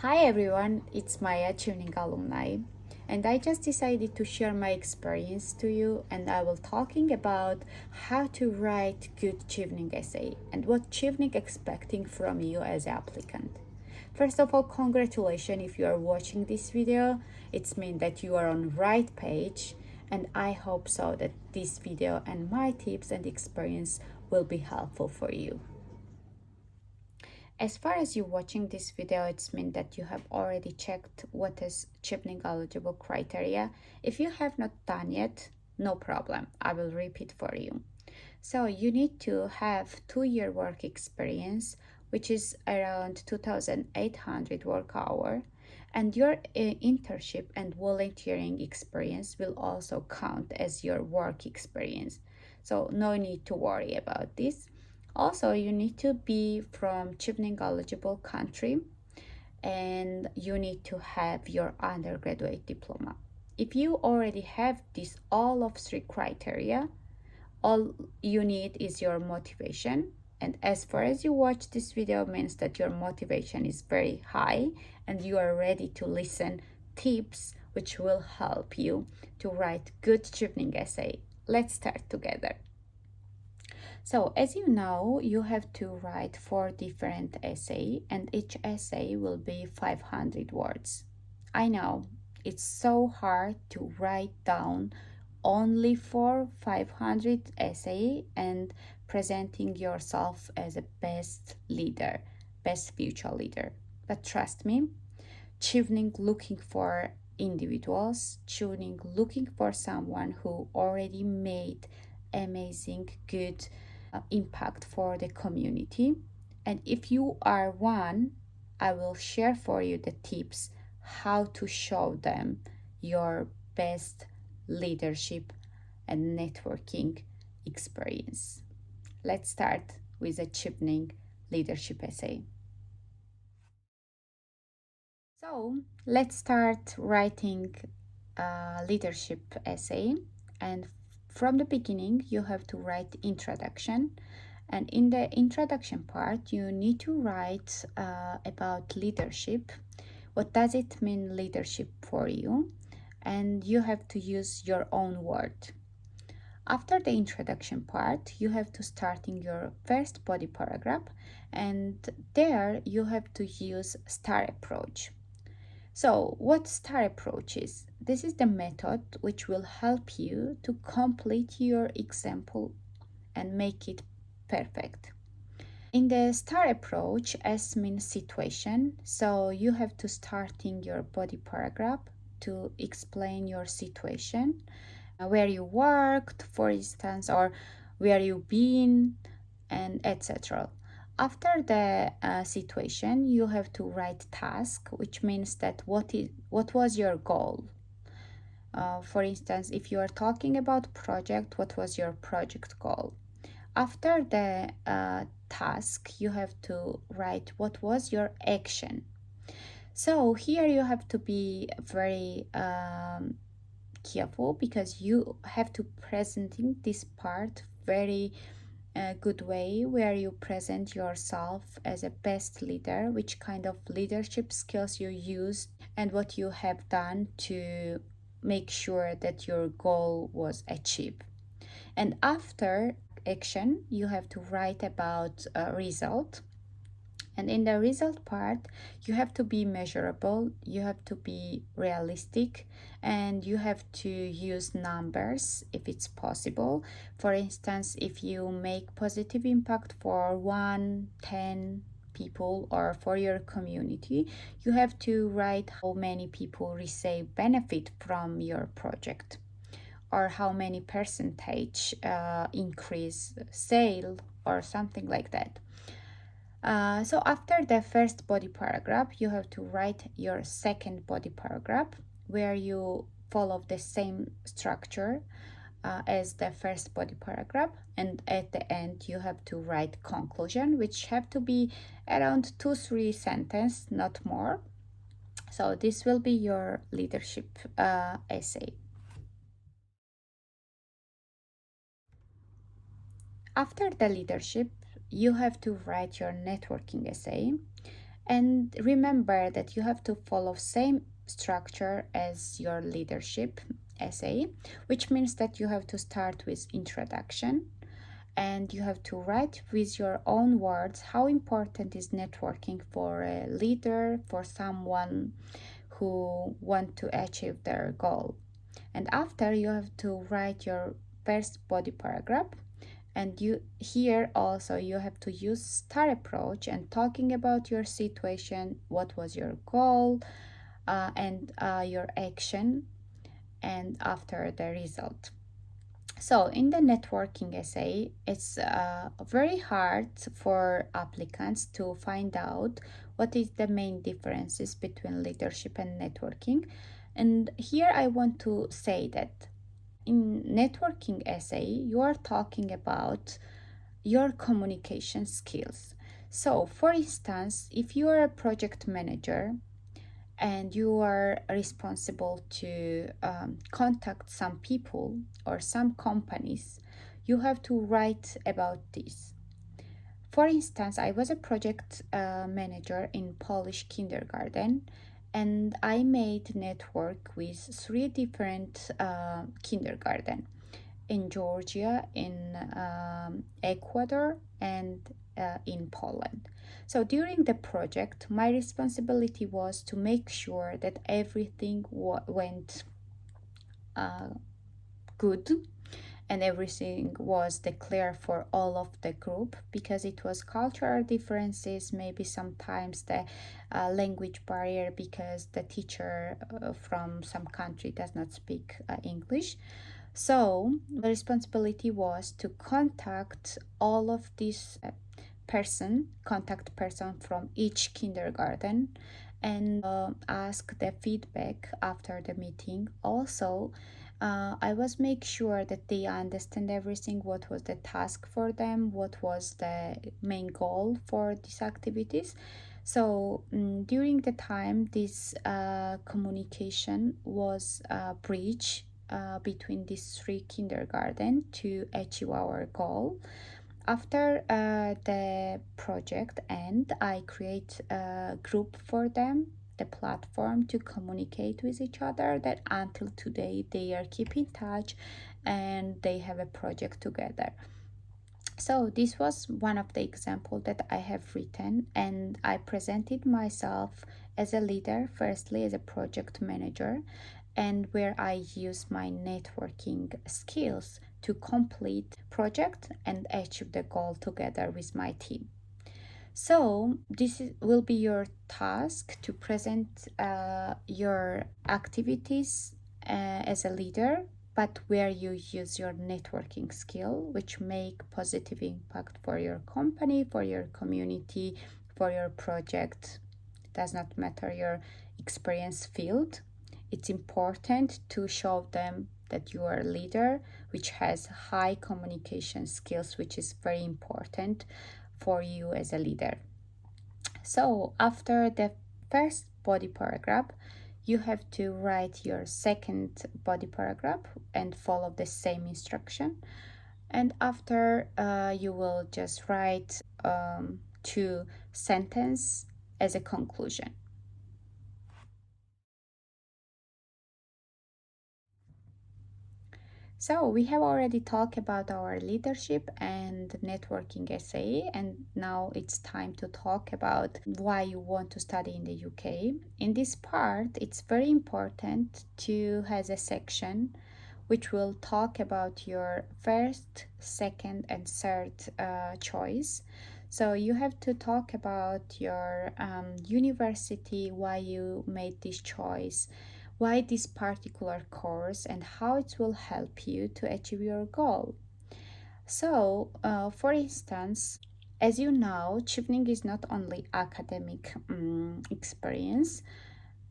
Hi everyone, it's Maya, Chevening alumni, and I just decided to share my experience to you, and I will talking about how to write good Chevening essay and what Chevening expecting from you as applicant. First of all, congratulations if you are watching this video. It's mean that you are on right page, and I hope so that this video and my tips and experience will be helpful for you. As far as you watching this video, it's mean that you have already checked what is Chevening eligible criteria. If you have not done yet, no problem. I will repeat for you. So you need to have 2 year work experience, which is around 2,800 work hour, and your internship and volunteering experience will also count as your work experience. So no need to worry about this. Also, you need to be from Chevening eligible country, and you need to have your undergraduate diploma. If you already have this all of three criteria, all you need is your motivation. And as far as you watch this video means that your motivation is very high and you are ready to listen tips which will help you to write good Chevening essay. Let's start together. So as you know, you have to write 4 different essay, and each essay will be 500 words. I know it's so hard to write down only for 500 essay and presenting yourself as a best leader, best future leader. But trust me, Chevening looking for individuals, Chevening looking for someone who already made amazing good impact for the community. And if you are one, I will share for you the tips how to show them your best leadership and networking experience. Let's start with a Chevening leadership essay. So let's start writing a leadership essay, and from the beginning you have to write introduction, and in the introduction part you need to write about leadership. What does it mean leadership for you? And you have to use your own word. After the introduction part, you have to start in your first body paragraph, and there you have to use star approach. So, what star approach is? This is the method which will help you to complete your example and make it perfect. In the star approach, S means situation, so you have to start in your body paragraph to explain your situation, where you worked, for instance, or where you been, and etc. After the situation, you have to write task, which means that what was your goal. For instance, if you are talking about project, what was your project goal? After the task, you have to write what was your action. So here you have to be very careful because you have to presenting this part very good way where you present yourself as a best leader, which kind of leadership skills you use and what you have done to make sure that your goal was achieved. And after action you have to write about a result, and in the result part you have to be measurable, you have to be realistic, and you have to use numbers if it's possible. For instance, if you make positive impact for 10 people or for your community, you have to write how many people receive benefit from your project, or how many percentage increase sale or something like that. So after the first body paragraph, you have to write your second body paragraph where you follow the same structure as the first body paragraph, and at the end you have to write conclusion, which have to be around 2-3 sentences, not more. So this will be your leadership essay. After the leadership, you have to write your networking essay, And remember that you have to follow same structure as your leadership essay, which means that you have to start with introduction and you have to write with your own words how important is networking for a leader, for someone who want to achieve their goal. And after, you have to write your first body paragraph, and you here also you have to use star approach and talking about your situation, what was your goal, and your action, and after the result. So in the networking essay, it's very hard for applicants to find out what is the main differences between leadership and networking. And here I want to say that in networking essay, you are talking about your communication skills. So, for instance, if you are a project manager and you are responsible to contact some people or some companies, you have to write about this. For instance, I was a project manager in Polish kindergarten, and I made network with three different kindergarten in Georgia, in Ecuador, and in Poland. So during the project, my responsibility was to make sure that everything went good and everything was declared for all of the group, because it was cultural differences, maybe sometimes the language barrier because the teacher from some country does not speak English. So the responsibility was to contact all of these contact person from each kindergarten, and ask the feedback after the meeting. Also, I was make sure that they understand everything, what was the task for them, what was the main goal for these activities. So during the time, this communication was bridge between these three kindergarten to achieve our goal. After the project end, I create a group for them, the platform to communicate with each other, that until today they are keep in touch and they have a project together. So this was one of the examples that I have written, and I presented myself as a leader, firstly as a project manager, and where I use my networking skills to complete project and achieve the goal together with my team. So will be your task to present your activities as a leader, but where you use your networking skill, which make positive impact for your company, for your community, for your project. Does not matter your experience field. It's important to show them that you are a leader which has high communication skills, which is very important for you as a leader. So after the first body paragraph, you have to write your second body paragraph and follow the same instruction. And after, you will just write two sentences as a conclusion. So we have already talked about our leadership and networking essay, and now it's time to talk about why you want to study in the UK. In this part, it's very important to have a section which will talk about your first, second, and third choice. So you have to talk about your university, why you made this choice, why this particular course, and how it will help you to achieve your goal. So, for instance, as you know, Chevening is not only academic experience.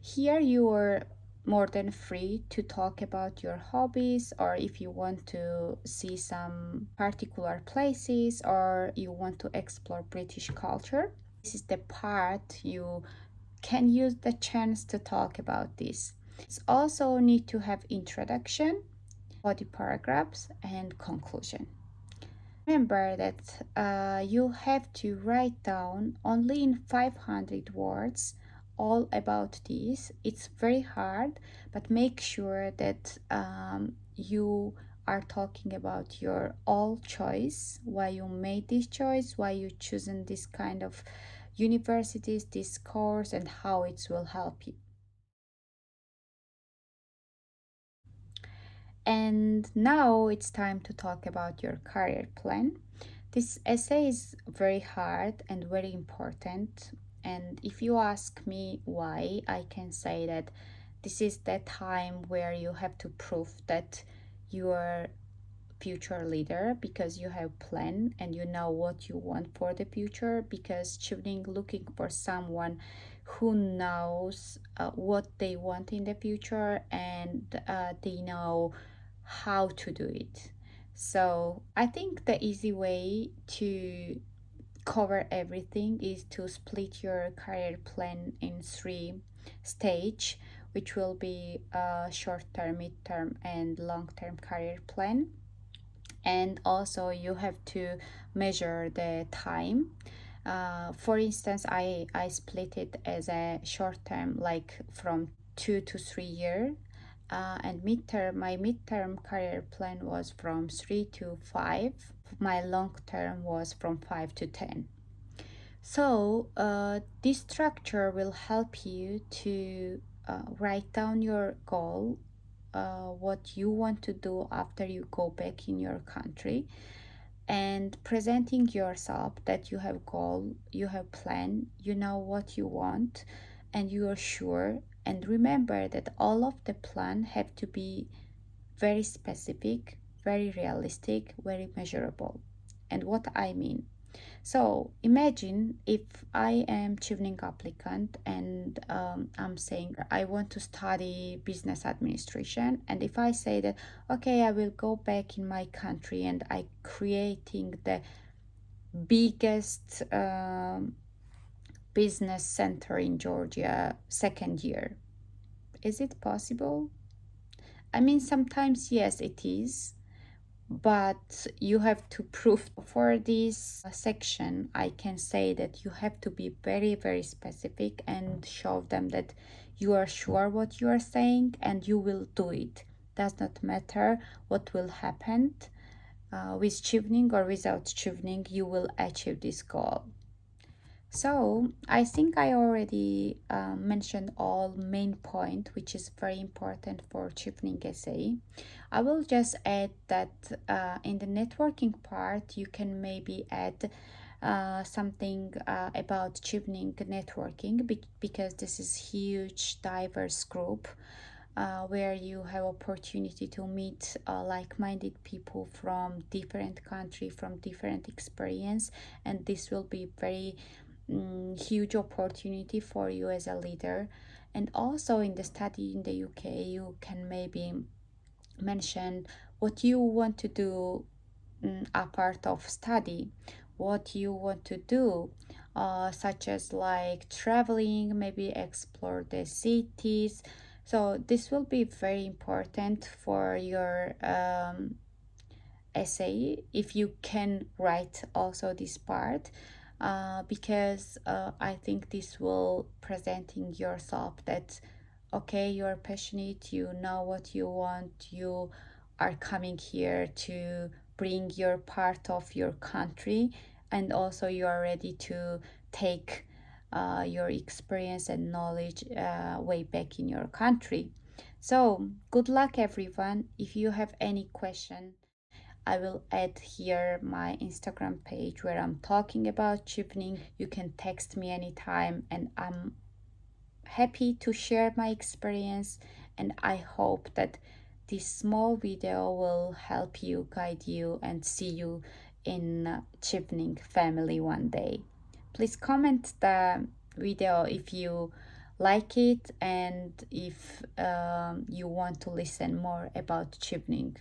Here you are more than free to talk about your hobbies, or if you want to see some particular places or you want to explore British culture. This is the part you can use the chance to talk about this. It's also need to have introduction, body paragraphs, and conclusion. Remember that you have to write down only in 500 words all about this. It's very hard, but make sure that you are talking about your all choice, why you made this choice, why you chosen this kind of universities, this course, and how it will help you. And now it's time to talk about your career plan. This essay is very hard and very important. And if you ask me why, I can say that this is the time where you have to prove that you are future leader because you have plan and you know what you want for the future, because Chevening looking for someone who knows what they want in the future, and they know how to do it. So I think the easy way to cover everything is to split your career plan in three stage, which will be a short-term, mid-term, and long-term career plan. And also you have to measure the time. For instance, I split it as a short term, like from 2 to 3 year, and midterm. My midterm career plan was from 3 to 5. My long term was from 5 to 10. So this structure will help you to write down your goal, what you want to do after you go back in your country, and presenting yourself that you have goal, you have plan, you know what you want, and you are sure. And remember that all of the plan have to be very specific, very realistic, very measurable. And what I mean, so imagine if I am Chevening applicant, and I'm saying I want to study business administration, and if I say that okay, I will go back in my country and I creating the biggest business center in Georgia second year, is it possible? I mean, sometimes yes, it is, but you have to prove. For this section, I can say that you have to be very very specific and show them that you are sure what you are saying and you will do it. Does not matter what will happen, with chevening or without chevening, you will achieve this goal. So I think I already mentioned all main point, which is very important for chevening essay. I will just add that in the networking part, you can maybe add something about chevening networking, because this is huge diverse group where you have opportunity to meet like-minded people from different country, from different experience, and this will be very huge opportunity for you as a leader. And also in the study in the UK, you can maybe mention what you want to do apart of study, what you want to do, such as like traveling, maybe explore the cities. So this will be very important for your essay if you can write also this part, because I think this will presenting yourself that okay, you're passionate, you know what you want, you are coming here to bring your part of your country, and also you are ready to take your experience and knowledge way back in your country. So good luck everyone. If you have any question, I will add here my Instagram page where I'm talking about chevening. You can text me anytime, and I'm happy to share my experience. And I hope that this small video will help you, guide you, and see you in chevening family one day. Please comment the video if you like it, and if you want to listen more about chevening.